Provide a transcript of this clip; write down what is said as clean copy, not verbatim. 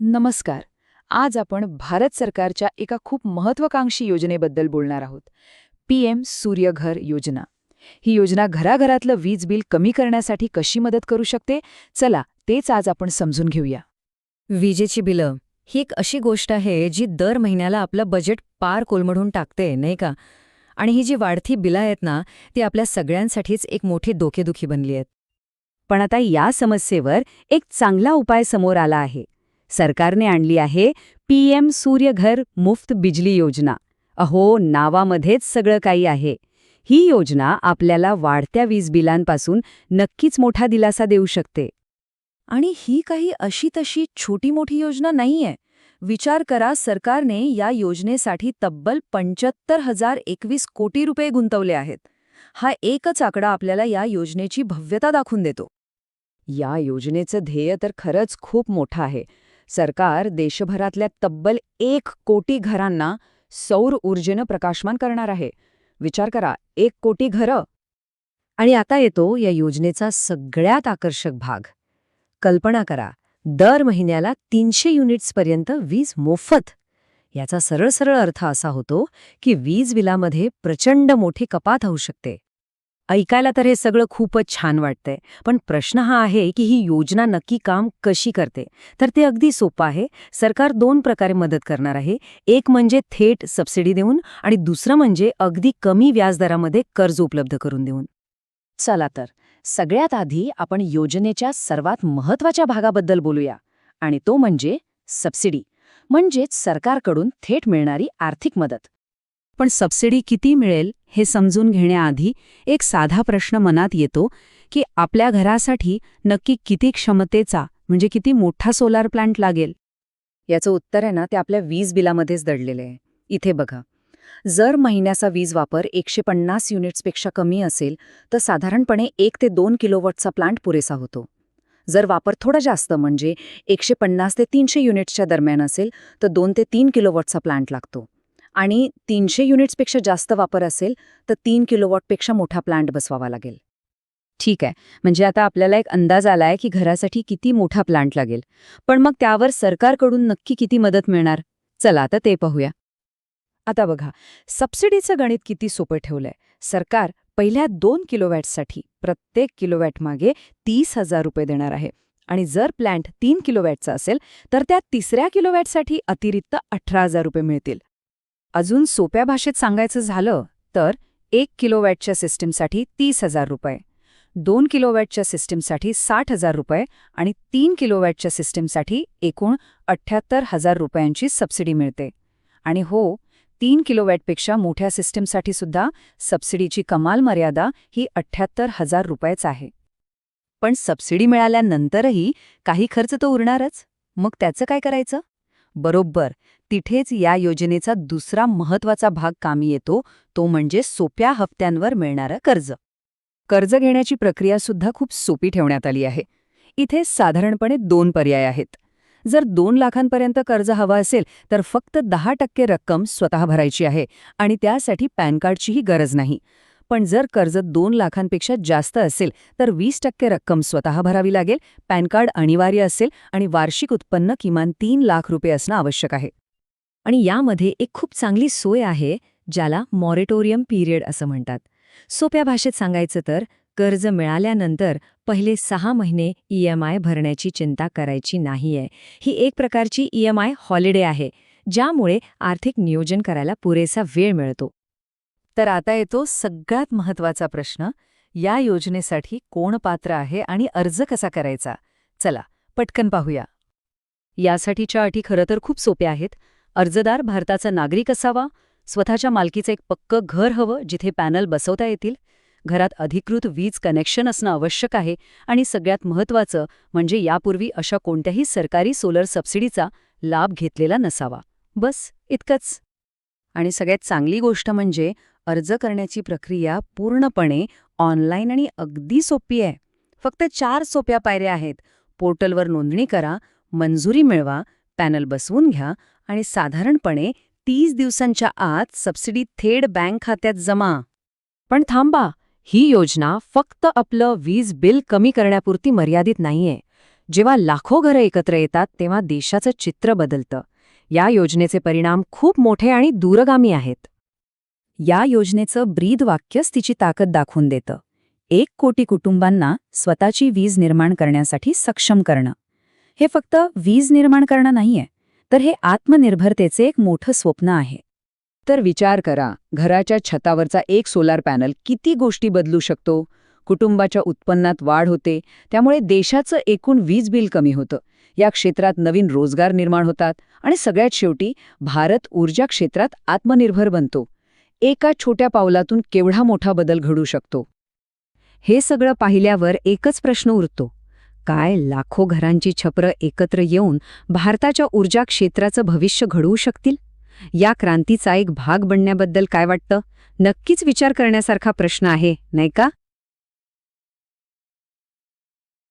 नमस्कार. आज आपण भारत सरकारच्या एका खूप महत्त्वाकांक्षी योजनेबद्दल बोलणार आहोत. पीएम सूर्यघर योजना. ही योजना घराघरातलं वीज बिल कमी करण्यासाठी कशी मदत करू शकते? चला, तेच आज आपण समजून घेऊया. विजेची बिलं ही एक अशी गोष्ट आहे जी दर महिन्याला आपलं बजेट पार कोलमडून टाकते, नाही का? आणि ही जी वाढती बिलं आहेत ना, ती आपल्या सगळ्यांसाठीच एक मोठी डोकेदुखी बनली आहेत. पण आता या समस्येवर एक चांगला उपाय समोर आला आहे. सरकारने आणली आहे पीएम सूर्यघर मुफ्त बिजली योजना. अहो, नावामध्येच सगळं काही आहे. ही योजना आपल्याला वाढत्या वीज बिलांपासून नक्कीच मोठा दिलासा देऊ शकते. आणि ही काही अशी तशी छोटी मोठी योजना नाहीये. विचार करा, सरकारने या योजनेसाठी तब्बल 75,021 कोटी रुपये गुंतवले आहेत. हा एकच आकडा आपल्याला या योजनेची भव्यता दाखवून देतो. या योजनेचं ध्येय तर खरंच खूप मोठं आहे. सरकार देशभरातल्या तब्बल 1 कोटी घरांना सौर ऊर्जेनं प्रकाशमान करणार आहे. विचार करा, 1 कोटी घरं. आणि आता येतो या योजनेचा सगळ्यात आकर्षक भाग. कल्पना करा, दर महिन्याला 300 युनिट्सपर्यंत वीज मोफत. याचा सरळ सरळ अर्थ असा होतो की वीज बिलामध्ये प्रचंड मोठी कपात होऊ शकते. ऐकायला तर हे सगळं खूपच छान वाटतंय, पण प्रश्न हा आहे की ही योजना नक्की काम कशी करते? तर ते अगदी सोपं आहे. सरकार 2 प्रकारे मदत करणार आहे. एक म्हणजे थेट सबसिडी देऊन आणि दुसरं म्हणजे अगदी कमी व्याजदरामध्ये कर्ज उपलब्ध करून देऊन. चला तर, सगळ्यात आधी आपण योजनेच्या सर्वात महत्त्वाच्या भागाबद्दल बोलूया, आणि तो म्हणजे सबसिडी, म्हणजेच सरकारकडून थेट मिळणारी आर्थिक मदत. पण सबसिडी किती मिळेल हे समजून घेण्याआधी एक साधा प्रश्न मनात येतो की आपल्या घरासाठी नक्की किती क्षमतेचा, म्हणजे किती मोठा सोलार प्लांट लागेल? याचं उत्तर आहे ना, ते आपल्या वीज बिलामध्येच दडलेलं आहे. इथे बघा, जर महिन्याचा वीज वापर 150 युनिट्सपेक्षा कमी असेल तर साधारणपणे 1 ते 2 किलोवॉटचा प्लांट पुरेसा होतो. जर वापर थोडा जास्त, म्हणजे 150 ते 300 युनिट्सच्या दरम्यान असेल तर 2 ते 3 किलोवॉटचा प्लांट लागतो. आणि 300 युनिट्सपेक्षा जास्त वापर असेल तर 3 किलोवॉटपेक्षा मोठा प्लांट बसवावा लागेल. ठीक आहे, म्हणजे आता आपल्याला एक अंदाज आलाय की घरासाठी किती मोठा प्लांट लागेल. पण मग त्यावर सरकारकडून नक्की किती मदत मिळणार? चला आता ते पाहूया. आता बघा, सबसिडीचं गणित किती सोपं ठेवलंय. सरकार पहिल्या 2 किलोवॅटसाठी प्रत्येक किलोवॅट मागे 30,000 रुपये देणार आहे. आणि जर प्लांट 3 किलोवॅटचा असेल तर त्या तिसऱ्या किलोवॅटसाठी अतिरिक्त 18,000 रुपये मिळतील. अजून सोप्या भाषेत सांगायचं झालं तर 1 किलोवॅटच्या सिस्टीमसाठी 30,000 रुपये, 2 किलोवॅटच्या सिस्टीमसाठी 60,000 रुपये आणि 3 किलोवॅटच्या सिस्टीमसाठी एकूण 78,000 रुपयांची सबसिडी मिळते. आणि हो, 3 किलोवॅटपेक्षा मोठ्या सिस्टीमसाठी सुद्धा सबसिडीची कमाल मर्यादा ही 78,000 रुपयेच आहे. पण सबसिडी मिळाल्यानंतरही काही खर्च तर उरणारच. मग त्याचं काय करायचं? बरोबर, तिथेच या योजनेचा दुसरा महत्त्वाचा भाग कामी येतो, तो म्हणजे सोप्या हप्त्यांवर मिळणारं कर्ज. कर्ज घेण्याची प्रक्रिया सुद्धा खूप सोपी ठेवण्यात आली आहे. इथे साधारणपणे 2 पर्याय आहेत. जर 2 लाखांपर्यंत कर्ज हवं असेल तर फक्त 10% रक्कम स्वतः भरायची आहे आणि त्यासाठी पॅन कार्डचीही गरज नाही. पण जर कर्ज 2 लाखांपेक्षा जास्त असेल तर 20% रक्कम स्वतः भरावी लागेल, पॅन कार्ड अनिवार्य असेल आणि वार्षिक उत्पन्न किमान 3 लाख रुपये असणं आवश्यक आहे. आणि यामध्ये एक खूप चांगली सोय आहे, ज्याला मॉरेटोरियम पिरियड असं म्हणतात. सोप्या भाषेत सांगायचं तर, कर्ज मिळाल्यानंतर पहिले 6 महिने EMI भरण्याची चिंता करायची नाहीये. ही एक प्रकारची EMI हॉलिडे आहे, ज्यामुळे आर्थिक नियोजन करायला पुरेसा वेळ मिळतो. तर आता येतो सगळ्यात महत्त्वाचा प्रश्न, या योजनेसाठी कोण पात्र आहे आणि अर्ज कसा करायचा? चला, पटकन पाहूया. यासाठीच्या अटी खरं तर खूप सोप्या आहेत. अर्जदार भारताचा नागरिक असावा, स्वतःच्या मालकीचं एक पक्कं घर हवं जिथे पॅनल बसवता येतील, घरात अधिकृत वीज कनेक्शन असणं आवश्यक आहे, आणि सगळ्यात महत्त्वाचं म्हणजे यापूर्वी अशा कोणत्याही सरकारी सोलर सबसिडीचा लाभ घेतलेला नसावा. बस इतकंच. आणि सगळ्यात चांगली गोष्ट म्हणजे अर्ज करण्याची प्रक्रिया पूर्णपणे ऑनलाईन आणि अगदी सोपी आहे. फक्त 4 सोप्या पायऱ्या आहेत. पोर्टलवर नोंदणी करा, मंजुरी मिळवा, पॅनल बसवून घ्या आणि साधारणपणे 30 दिवसांच्या आत सबसिडी थेट बँक खात्यात जमा. पण थांबा, ही योजना फक्त आपलं वीज बिल कमी करण्यापुरती मर्यादित नाहीये. जेव्हा लाखो घरं एकत्र येतात तेव्हा देशाचं चित्र बदलतं. या योजनेचे परिणाम खूप मोठे आणि दूरगामी आहेत. या योजनेचं ब्रीद वाक्यच तिची ताकद दाखवून देतं. 1 कोटी कुटुंबांना स्वतःची वीज निर्माण करण्यासाठी सक्षम करणं. हे फक्त वीज निर्माण करणं नाहीये, तर हे आत्मनिर्भरतेचे एक मोठं स्वप्न आहे. तर विचार करा, घराच्या छतावरचा एक सोलार पॅनल किती गोष्टी बदलू शकतो. कुटुंबाच्या उत्पन्नात वाढ होते, त्यामुळे देशाचं एकूण वीज बिल कमी होतं. या क्षेत्रात नवीन रोजगार निर्माण होतात आणि सगळ्यात शेवटी भारत ऊर्जा क्षेत्रात आत्मनिर्भर बनतो. एका छोट्या पावलातून केवढा मोठा बदल घडू शकतो. हे सगळं पाहिल्यावर एकच प्रश्न उरतो. काय लाखो घरांची छपरं एकत्र येऊन भारताच्या ऊर्जा क्षेत्राचं भविष्य घडवू शकतील? या क्रांतीचा एक भाग बनण्याबद्दल काय वाटतं? नक्कीच विचार करण्यासारखा प्रश्न आहे, नाही का?